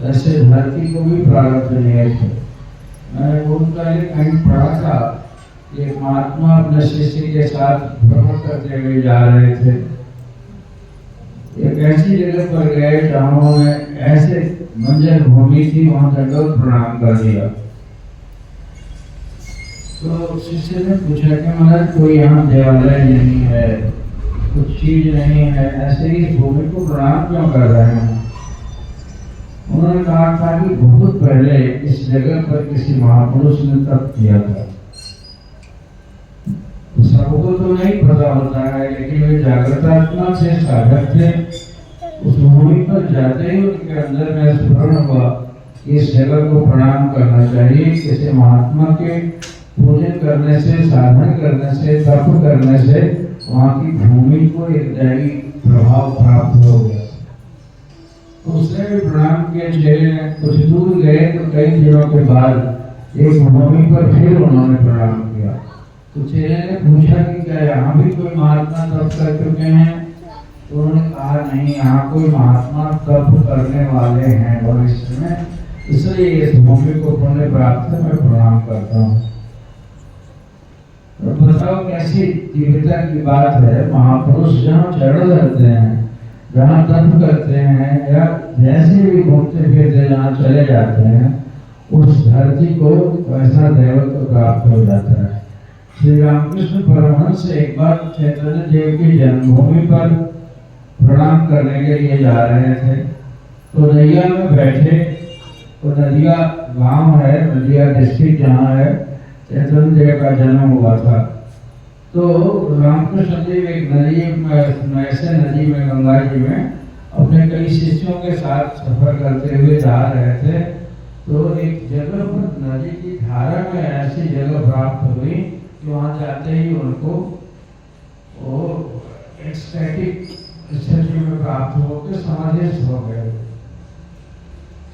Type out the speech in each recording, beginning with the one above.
वैसे धरती को भी प्रारब्ध नियत है। मैंने बहुत पहले कहीं पढ़ा था, एक महात्मा अपने शिष्य के साथ भ्रमण करते हुए जा रहे थे। एक ऐसी जगह पर गए जहाँ उन्होंने ऐसे मंजर भूमि थी, वहां दंडवत प्रणाम कर दिया। तो शिष्य ने पूछा कि महाराज कोई यहाँ देवालय नहीं है, कुछ चीज नहीं है, ऐसे ही इस भूमि को प्रणाम क्यों कर रहे हैं? उन्होंने कहा था कि बहुत पहले इस जगह पर किसी महापुरुष ने तप किया था। तो सबको तो नहीं पता होता है, लेकिन वे जागृत आत्मा से साधक थे। उस भूमि पर जाते ही उनके अंदर में स्मरण हुआ कि इस जगह को प्रणाम करना चाहिए। किसी महात्मा के पूजन करने से, साधन करने से, तप करने से वहाँ की भूमि को एक दैवी प्रभाव प्राप्त हो गया। तो उसने भी प्रणाम किया। चेले ने कुछ दूर गए तो कई दिनों के बाद एक भूमि पर फिर उन्होंने प्रणाम किया। तो चेले ने पूछा कि क्या यहाँ भी कोई महात्मा तप कर चुके हैं? तो उन्होंने कहा नहीं, यहाँ कोई महात्मा तप करने वाले हैं भविष्य में, इसलिए इस भूमि को पुण्य प्राप्त मैं प्रणाम करता हूँ। तो बताओ कैसी दिव्यता की बात है। महापुरुष जहाँ चरण धरते हैं, जहाँ तप करते हैं, या जैसे भी घूमते फिरते जहाँ चले जाते हैं, उस धरती को वैसा दैवत्व प्राप्त हो जाता है। श्री रामकृष्ण परमहंस एक बार चैतन्य देव की जन्मभूमि पर प्रणाम करने के लिए जा रहे थे। तो नदिया में बैठे, तो नदिया गांव है, नदिया डिस्ट्रिक्ट जहाँ है, चैतन्य देव का जन्म हुआ था। तो रामकृष्ण देव एक नदी में, ऐसे नदी में, गंगा जी में अपने कई शिष्यों के साथ सफर करते हुए जा रहे थे। तो एक जगह पर नदी की धारा में ऐसी जगह प्राप्त हुई कि वहाँ जाते ही उनको वो एक्सटैटिक स्थिति में प्राप्त होकर समाधिस्थ हो गए।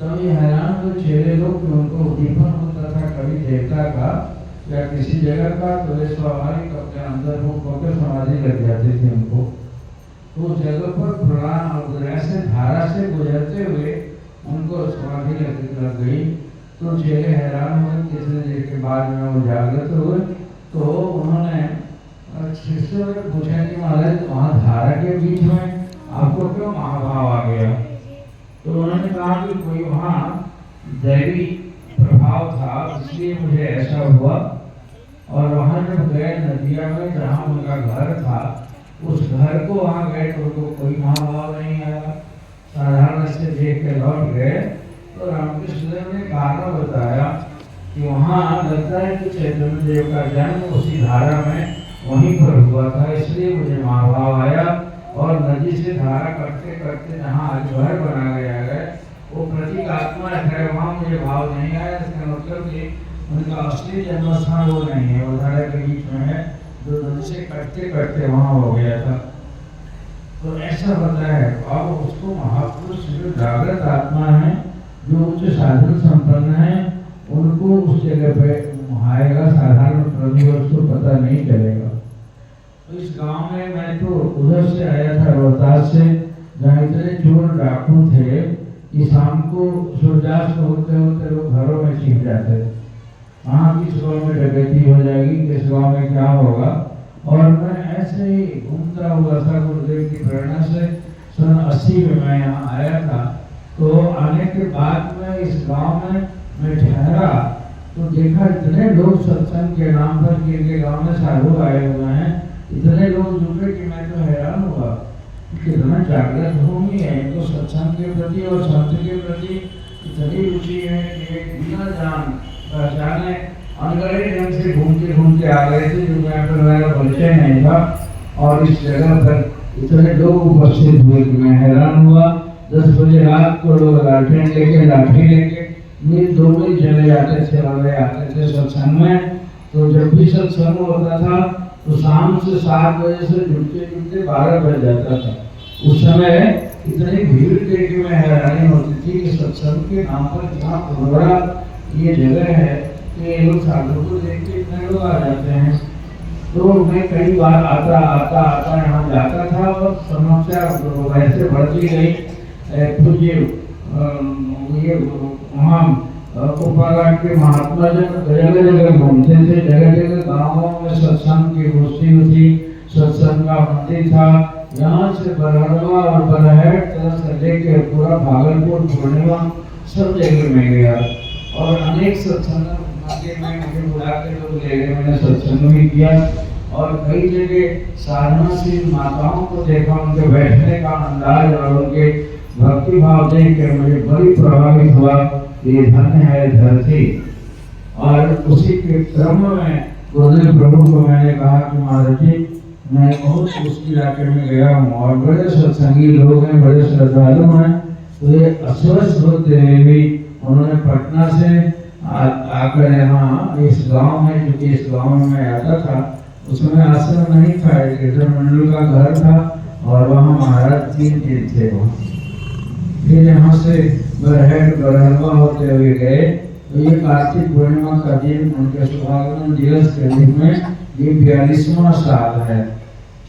तब ये हैरान हुए चेले लोग कि उनको उद्दीपन होता था कभी देवता का या किसी जगह का, तो वे स्वाभाविक अपने अंदर मुख होकर समाधि लग जाती थी उनको। तो उस जगह पर प्रणाम ऐसे धारा से गुजरते हुए उनको समाधि लग गई। तो चेले हैरान हुए। कितने देर के बाद में वो जागृत हुए। तो उन्होंने शिष्यों ने पूछा कि महाराज वहाँ धारा के बीच में आपको क्यों महाभाव आ गया? तो उन्होंने कहा कि कोई वहाँ दैवी प्रभाव था, इसलिए मुझे ऐसा हुआ। और वहाँ जब गए नदिया में जहाँ उनका घर था, उस घर को वहाँ गए तो उनको कोई महाभाव नहीं आया, साधारण से देख के लौट गए। तो रामकृष्ण देव ने कारण बताया कि वहाँ लगता है कि चैतन्य देव का जन्म उसी धारा में वहीं पर हुआ था, इसलिए मुझे महाभाव आया। और नदी से धारा करते करते जहाँ आज घर बना गया है, वो प्रतीकात्मा है, वहाँ मुझे भाव नहीं आया। इसका मतलब कि उनका असली जन्म स्थान वो नहीं है, वो धारा के बीच में है, जो नदी से करते करते वहाँ हो गया था। तो ऐसा होता है। अब उसको महापुरुष जो जागृत आत्मा है, जो उच्च साधन संपन्न है, उनको उस जगह पे आएगा, साधारण प्रति उसको पता नहीं चलेगा। तो इस गांव में मैं तो उधर से आया था, रोहतास से, जहाँ इतने चोर डाकू थे कि शाम को सूर्यास्त होते होते लोग घरों में छिप जाते थे। वहाँ किस गाँव में डकैती हो जाएगी, किस गाँव में क्या होगा। और मैं ऐसे ही घूमता हुआ था, गुरुदेव की प्रेरणा से सन 80 में मैं यहाँ आया था। तो आने के बाद में इस गांव में मैं ठहरा तो देखा इतने लोग सत्संग के नाम पर के गांव में साधु आए हुए हैं, इतने लोग जुटे कि मैं तो हैरान हुआ कि कितना जागृत भूमि है। इनको सत्संग के प्रति और संत के प्रति इतनी रुचि है कि बिना जान पहचाने अनगढ़े ढंग से घूमते घूमते आ गए थे, जो मैं पर मेरा परिचय नहीं था। और इस जगह पर इतने लोग उपस्थित हुए कि मैं हैरान हुआ। 10 बजे रात को लोग लाठी लेके मील 2 मील चले जाते थे और वे आते थे सत्संग में। तो जब भी सत्संग होता था तो शाम से 7 बजे से जुटते 12 बज जाता था। उस समय इतनी भीड़ देख के मैं हैरानी होती थी कि सत्संग के नाम पर इतना बड़ा ये जगह है कि ये लोग साधु को देख के इतने लोग आ जाते हैं। तो मैं कई बार आता यहाँ जाता था और समस्या वैसे बढ़ती गई। पूज्य ये वहाँ उपराग के महात्मा जन जगह जगह घूमते थे, जगह जगह गाँवों में सत्संग की गोष्ठी होती, सत्संग का मंदिर था। यहाँ से बरहड़वा और बरहट तरह से लेकर पूरा भागलपुर पूर्णिमा सब जगह में गया और अनेक सत्संग मंदिर में मुझे बुला के लोग ले गए, मैंने सत्संग भी किया और कई जगह साधनाशील माताओं को देखा, उनके बैठने का अंदाज और उनके भक्ति भाव देख के मुझे बड़ी प्रभावित हुआ। ये धन्य है धरती। और उसी के क्रम में गुरुदेव प्रभु को मैंने कहा कि महाराज जी मैं बहुत उस इलाके में गया हूँ और बड़े सत्संगी लोग हैं, बड़े श्रद्धालु हैं, तो ये अस्वस्थ होते हुए भी उन्होंने पटना से आकर यहाँ इस गांव में, जो कि इस गांव में मैं आता था उसमें आश्रम नहीं था, कीर्तन मंडल का घर था और वहाँ महाराज 3 दिन थे वहाँ। फिर यहाँ से बरहट बरहलवा होते हुए गए। तो ये कार्तिक पूर्णिमा का दिन उनके शुभागमन दिवस के रूप में ये 42वां साल है।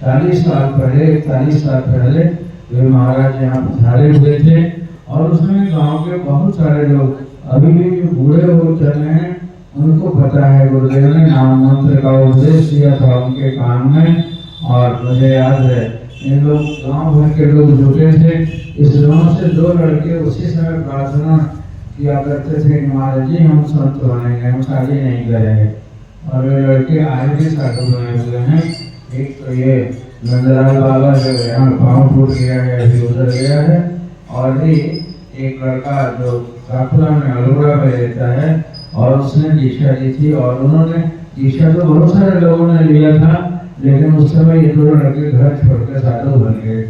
40 साल पहले, 41 साल पहले वे महाराज यहाँ पधारे हुए थे और उसमें गांव के बहुत सारे लोग अभी भी जो बूढ़े हो चले हैं उनको पता है, गुरुदेव ने नाम मंत्र का उपदेश दिया था उनके कान में। और मुझे याद है इन लोग गांव भर के लोग जुटे थे, इस गांव से 2 लड़के उसी समय प्रार्थना किया करते थे कि महाराज जी हम संत बनेंगे, हम शादी नहीं करेंगे। और वे लड़के आज भी साधु बने हुए हैं। एक तो ये नंदलाल बाबा जो यहाँ पाँव टूट गया है, अभी उधर गया है, और भी एक लड़का जो काकुला में अलोड़ा में रहता है और उसने दीक्षा ली थी। और उन्होंने दीक्षा तो बहुत सारे लोगों ने लिया था, लेकिन उस समय ये 2 लड़के घर छोड़कर साधु बन गए।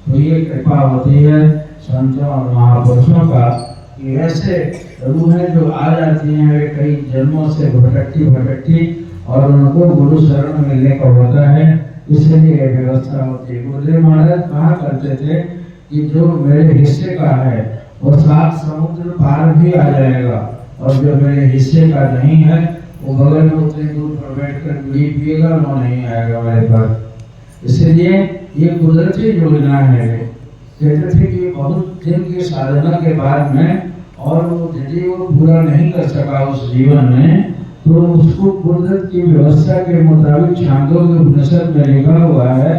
तो ये कृपा होती है संतों और महापुरुषों का कि ऐसे रूहें जो आ जाती हैं वे कई जन्मों से भटकती और उनको गुरु शरण मिलने का होता है, इसलिए व्यवस्था होती है। गुरुदेव महाराज कहा करते थे कि जो मेरे हिस्से का है वो 7 समुद्र पार भी आ जाएगा और जो मेरे हिस्से का नहीं है वो बगल में उतने दूर पर बैठकर बीड़ी पिएगा, वो नहीं आएगा मेरे पास। इसलिए ये कुदरती योजना है। कहते थे कि बहुत दिन की साधना के बाद में और वो यदि वो पूरा नहीं कर सका उस जीवन में, तो उसको कुदरत की व्यवस्था के मुताबिक छांदोग्य उपनिषद में लिखा हुआ है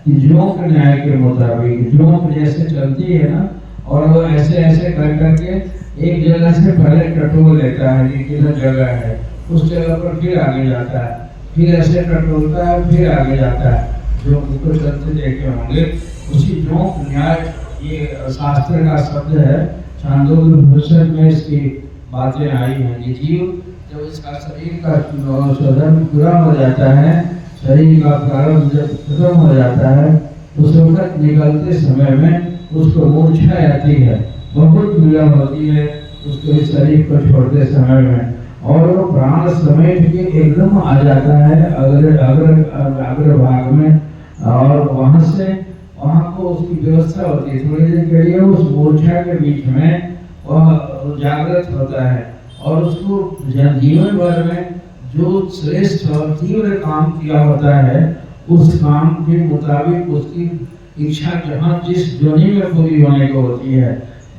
कि जोंक न्याय के मुताबिक, जोंक जैसे चलती है ना, और वो ऐसे ऐसे कर करके एक जगह से पहले टटोल लेता है कि किधर जगह है, उस जगह पर फिर आगे जाता है, फिर ऐसे टटोलता है, फिर आगे जाता है। जो ऊपर चलते देखे होंगे उसी जोंक न्याय ये शास्त्र का शब्द है। छांदोग्य उपनिषद में इसकी बातें आई हैं कि जीव जब इसका शरीर का शोधन पूरा हो जाता है, शरीर का प्रारंभ जब खत्म हो जाता है, उस वक्त निकलते समय में उसको मूर्छा आती है, बहुत पीड़ा होती है उसके शरीर को छोड़ते समय में, और वो प्राण समेट के एकदम आ जाता है अग्र भाग में, और वहां से वहां को उसकी व्यवस्था होती है। थोड़ी देर के लिए उस मूर्छा के बीच में वह जागृत होता है और उसको जीवन भर में जो श्रेष्ठ और तीव्र काम किया होता है उस काम के मुताबिक उसकी इच्छा जहाँ जिस योनि में पूरी होने को होती है।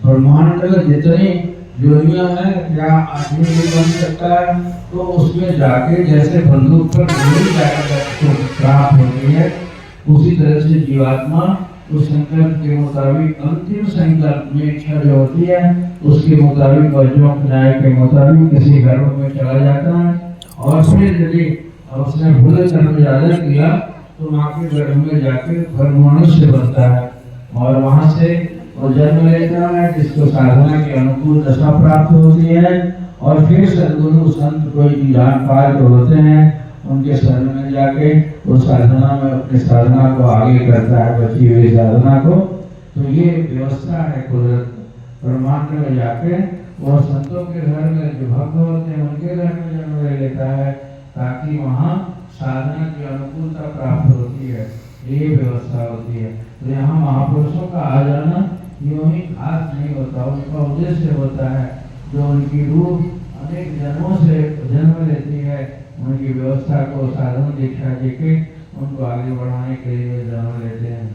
ब्रह्मांड में जितनी योनियां हैं या आदमी भी बन सकता है, तो उसमें जाके जैसे बंदूक पर गोली जाकर प्राप्त होती है, उसी तरह से जीवात्मा उस संकल्प के मुताबिक अंतिम संकल्प में इच्छा जो होती है उसके मुताबिक वजहों न्याय के मुताबिक किसी गर्भ में चला जाता है। और फिर यदि उसने भूल कर्म ज्यादा किया तो माँ के गर्भ में जाके मनुष्य बनता है और वहां से वो जन्म लेता है, जिसको साधना के अनुकूल दशा प्राप्त होती है। और फिर सदगुरु संत कोई जान पार तो होते हैं, उनके शरण में जाके वो साधना में अपनी साधना को आगे करता है, बची हुई साधना को। तो ये व्यवस्था है कुदरत। ब्रह्मांड में जाके वो संतों के घर में जो भक्त होते हैं उनके घर में जन्म ले लेता है, ताकि वहाँ साधना की अनुकूलता प्राप्त होती है, ये व्यवस्था होती है। तो यहाँ महापुरुषों का आ जाना यूं ही खास नहीं होता, उनका उद्देश्य होता है जो उनकी रूह अनेक जन्मों से जन्म लेती है, उनकी व्यवस्था को साधन दीक्षा देके उनको आगे बढ़ाने के लिए जन्म लेते हैं।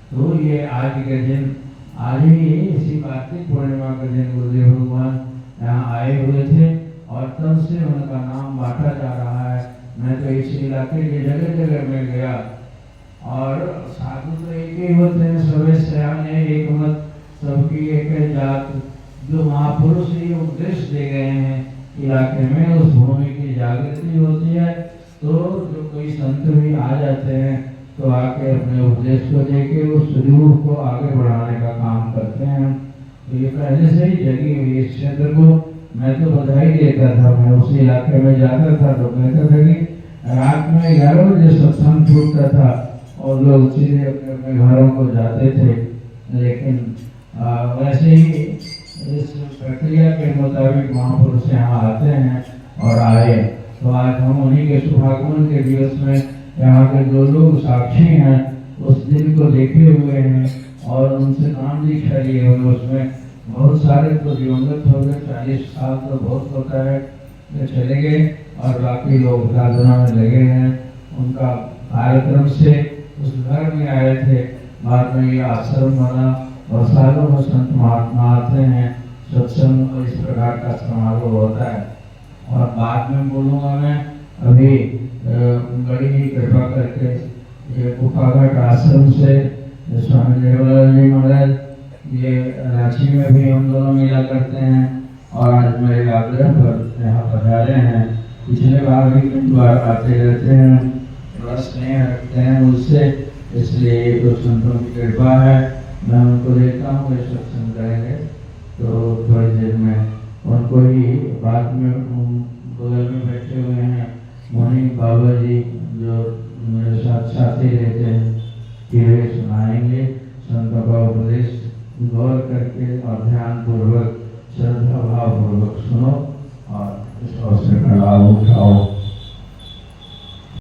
तो ये आज के दिन आज ही इसी कार्तिक पूर्णिमा के दिन गुरुदेव भगवान यहाँ आए हुए थे और तब से उनका नाम बांटा जा रहा है। मैं तो इस इलाके के जगह जगह में गया और साधु तो एक ही होते हैं, सभी सयाने एक मत, सबकी एक जात। जो महापुरुष ये उपदेश दे गए हैं इलाके में, उस भूमि की जागृति होती है। तो जो कोई संत भी आ जाते हैं तो आके अपने उपदेश को देके उस रूह को आगे बढ़ाने का काम करते हैं। तो ये पहले से ही जगी हुई इस क्षेत्र को मैं तो बधाई देता था। मैं उस इलाके में जाता था तो कहता था कि रात में 11 बजे सत्संग छूटता था और लोग सीधे अपने अपने घरों को जाते थे। लेकिन वैसे ही इस प्रक्रिया के मुताबिक महापुरुष यहाँ आते हैं और आए। तो आज हम उन्हीं के शुभागमन के दिवस में यहाँ के जो लोग साक्षी हैं उस दिन को देखे हुए हैं और उनसे नाम दीक्षा लिए हुए। उसमें बहुत सारे तो दिवंगत हो गए, 40 साल तो बहुत होता है, वे चले गए और बाकी लोग साधना में लगे हैं। उनका कार्यक्रम से उस घर में आए थे, बाद में ये आश्रम बना और सालों में संत महात्मा आते हैं, सत्संग और इस प्रकार का समारोह होता है। और बाद में बोलूँगा मैं, अभी बड़ी ही कृपा करके ये गुफाघाट आश्रम से स्वामी देवलाल जी महाराज ये रांची में भी हम दोनों मिला करते हैं और आज मेरे आग्रह पर यहाँ पधारे हैं। पिछले बार भी कई बार आते रहते हैं, बड़ा स्नेह रखते हैं मुझसे, इसलिए ये तो संतों की कृपा है। मैं उनको देखता हूँ वे सत्संग करेंगे तो थोड़ी देर में उनको ही बाद में बगल में बैठे हुए हैं मोनी बाबा जी जो मेरे साथ साथी रहते हैं कि वे सुनाएंगे संतों का उपदेश। गौर करके और ध्यान पूर्वक श्रद्धा भाव पूर्वक सुनो और इस अवसर का लाभ उठाओ।